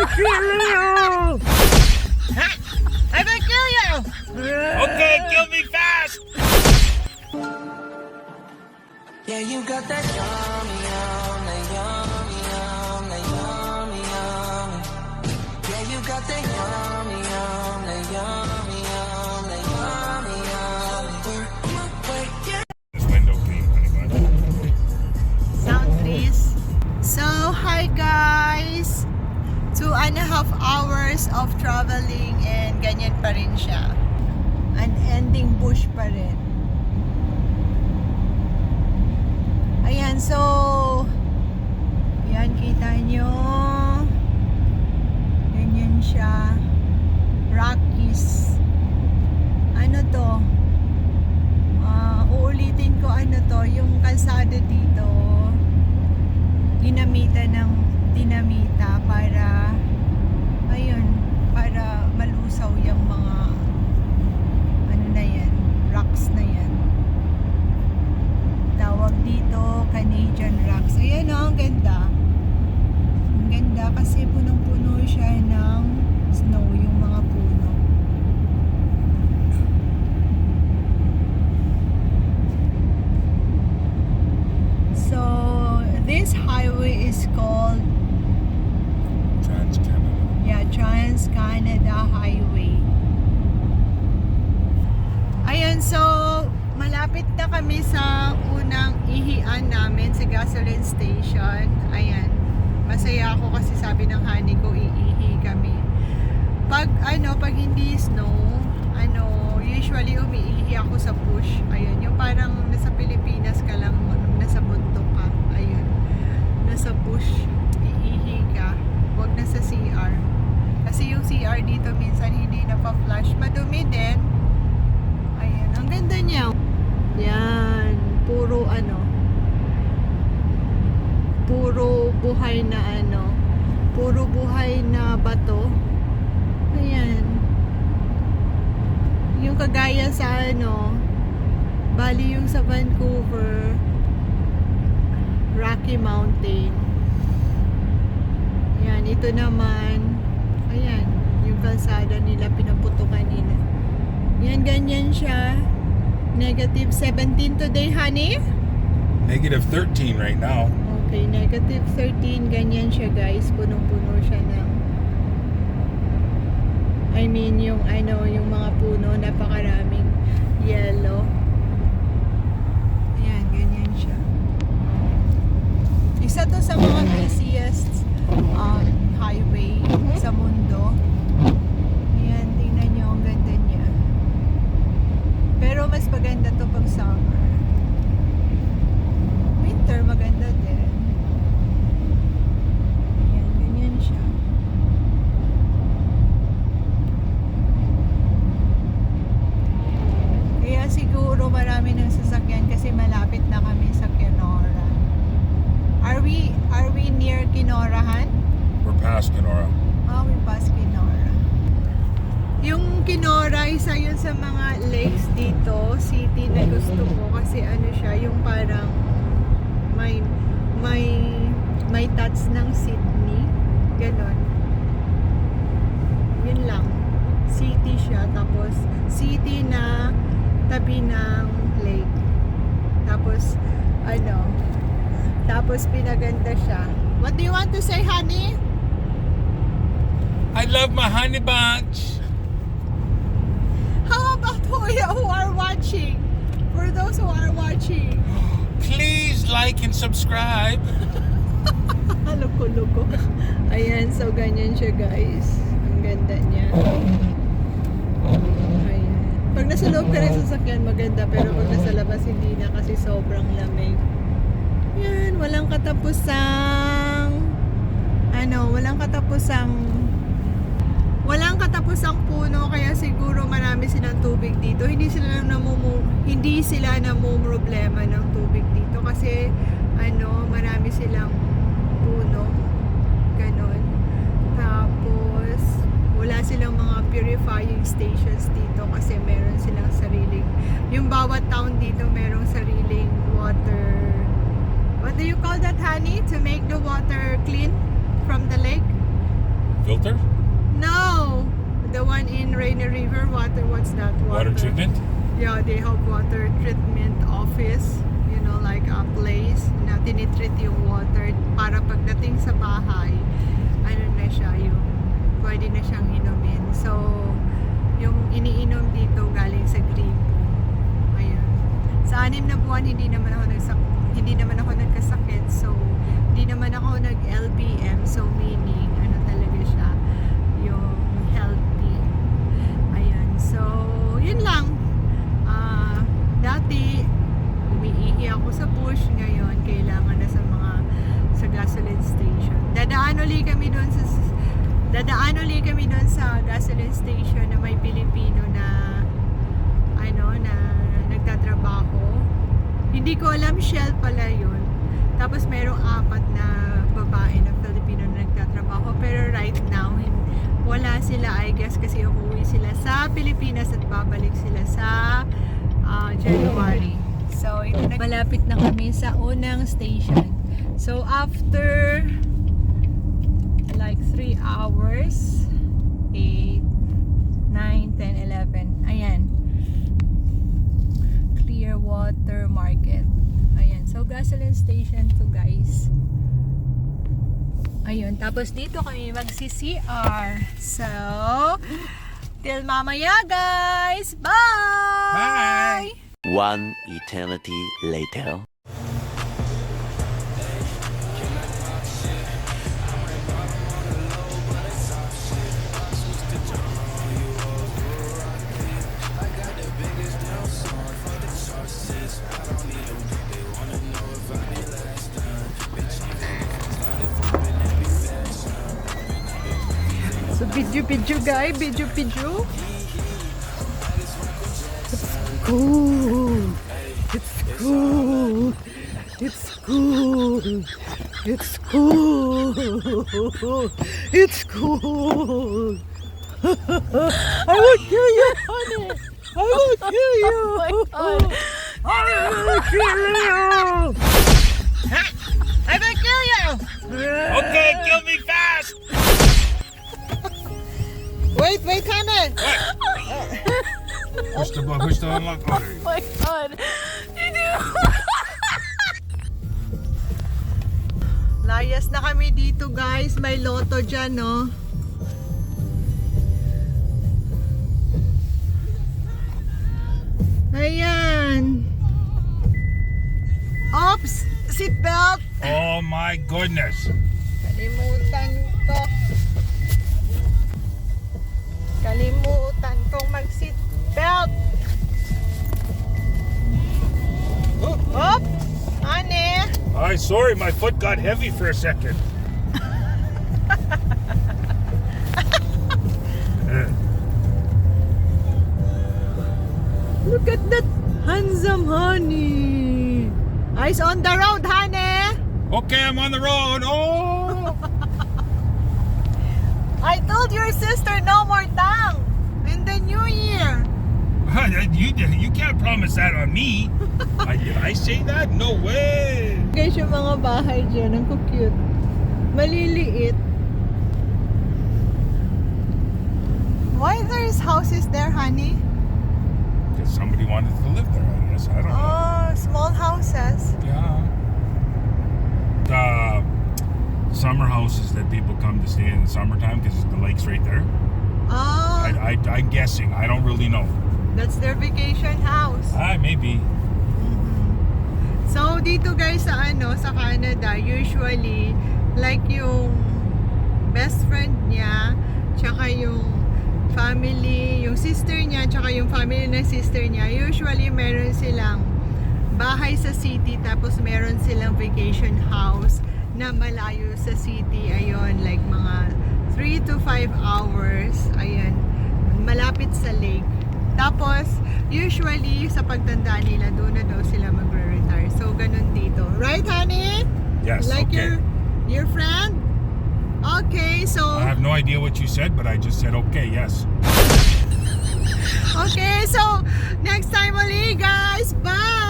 will kill you! I will kill you! Okay, kill me fast! Yeah, you got that yummy, yum, that yummy, yum, that yummy, yummy. Yeah, you got that yummy, yum, that yummy, yum, that yummy, yummy. Work my way, yeah. This window clean, honey bun. Sound please. So, hi guys! 2.5 hours of traveling and ganyan pa rin siya. Unending bush pa rin. Ayan, so yan, kita nyo ganyan siya, Rockies. Ano to, uulitin ko, ano to, yung kalsada dito dinamita ng dinamita para ayun, para malusaw yung mga ano na yan, rocks na yan. Tawag dito Canadian rocks. Ayan o, ang ganda. Ang ganda kasi punong-puno siya ng snow, yung mga puno. So, this highway is called Trans-Canada Highway. Ayan, so malapit na kami sa unang ihian namin sa gasoline station. Ayan. Masaya ako kasi sabi ng honey ko iihi kami. Pag hindi snow, usually umiihi ako sa bush. Ayun, yung parang nasa Pilipinas ka lang, nasa bundok ka. Ayun. Nasa bush, iihi ka. Huwag na sa CR. Kasi yung CR dito minsan hindi na pa-flush. Madumi din. Ayan, ang ganda niya. Yan, puro puro buhay na bato. Ayan. Yung kagaya sa bali yung sa Vancouver, Rocky Mountain. Ayan, ito naman, ayan, yung kalsada nila, pinaputo kanina. Yan, ganyan siya. Negative 17 today, honey? Negative 13 right now. Okay, negative 13. Ganyan siya, guys. Punong-puno siya ng yung mga puno, napakaraming yellow. Ayan, ganyan siya. Isa to sa mga busiest highway sa mundo. Ayan, tingnan nyo, ang ganda niya. Pero mas maganda to pag summer. Winter, maganda din. Ayan, ganyan siya. Kaya siguro marami ng sasakyan kasi malapit na kami sa Kenora. Are we near Kenorahan? We're past Kenora. We pass Kenora. Yung Kenora, isa yun sa mga lakes dito, city na gusto ko kasi siya, yung parang may touch ng Sydney, ganon. Yun lang. City siya, tapos city na tabi ng lake. Tapos tapos pinaganda siya. What do you want to say, honey? I love my honey bunch. How about who are watching? For those who are watching. Please like and subscribe. Loko-loko. Ayan, so ganyan siya, guys. Ang ganda niya. Ayan. Pag nasa loob ka ng sasakyan, maganda. Pero pag nasa labas, hindi na kasi sobrang lamig. Ayan, walang katapusang puno, kaya siguro marami silang tubig dito. Hindi sila namumroblema ng tubig dito kasi marami silang puno. Ganon. Tapos wala silang mga purifying stations dito kasi meron silang yung bawat town dito merong sariling water. What do you call that, honey? To make the water clean from the lake? Filter? No, the one in Rainy River water. What's that? Water treatment? Yeah, they have water treatment office. You know, like a place na tinitreat yung water para pagdating sa bahay, ano na siya, yung pwede na siyang inumin. So, yung iniinom dito galing sa gripo. Ayun. Sa 6 na buwan, hindi naman ako nagkasakit. So, hindi naman ako nag-LBM. So, meaning, ano talaga siya, yung healthy. Ayan. So, yun lang. Dati, umiihi ako sa bush. Ngayon, kailangan na sa gasoline station. Dadaan uli kami doon sa gasoline station na may Pilipino na nagtatrabaho. Hindi ko alam, Shell pala yun. Tapos merong 4 na babae na Filipino na nagtatrabaho. Pero right now, wala sila, I guess, kasi umuwi sila sa Pilipinas at babalik sila sa January. So, malapit na kami sa unang station. So, after like 3 hours, 8, 9, 10, 11, ayan. Clearwater Market. Ayan. So, gasoline station to, guys. Ayun. Tapos, dito kami magsi-CR. So, till mamaya, guys! Bye! Bye! One eternity later. So, video guys, video. It's cool. I will kill you, honey. I will kill you. Oh my God. I will kill you. I will kill you. Okay, kill me fast! Wait, honey. Push the unlock. Oh, there you go. My God. Layas na kami dito, guys. May loto dyan, no? Ayan. Oops! Seatbelt! Oh my goodness. Kalimutan kong mag-seatbelt. Oop! Ane! Ay, sorry, my foot got heavy for a second. Look at that handsome honey. Eyes on the road, honey. Okay, I'm on the road. Oh! I told your sister no more tang in the new year. You can't promise that on me. Did I say that? No way. Guys, yung mga bahay dyan, ang cute. Maliliit. Why there's houses there, honey? Because somebody wanted to live there, I guess. I don't know. Oh, small houses. Yeah. The summer houses that people come to stay in the summertime because the lake's right there. Oh, I'm guessing. I don't really know. that's their vacation house. Maybe. So, dito guys sa Canada, usually, like yung best friend niya, tsaka yung family, yung sister niya, tsaka yung family ng sister niya, usually meron silang bahay sa city, tapos meron silang vacation house na malayo sa city. Ayun, like mga 3 to 5 hours. Ayun, malapit sa lake. Tapos, usually, sa pagtanda nila, doon na daw sila magre-retire. So, ganun dito. Right, honey? Yes, Like okay. your friend? Okay, so... I have no idea what you said, but I just said okay, yes. Okay, so, next time ulit, guys. Bye!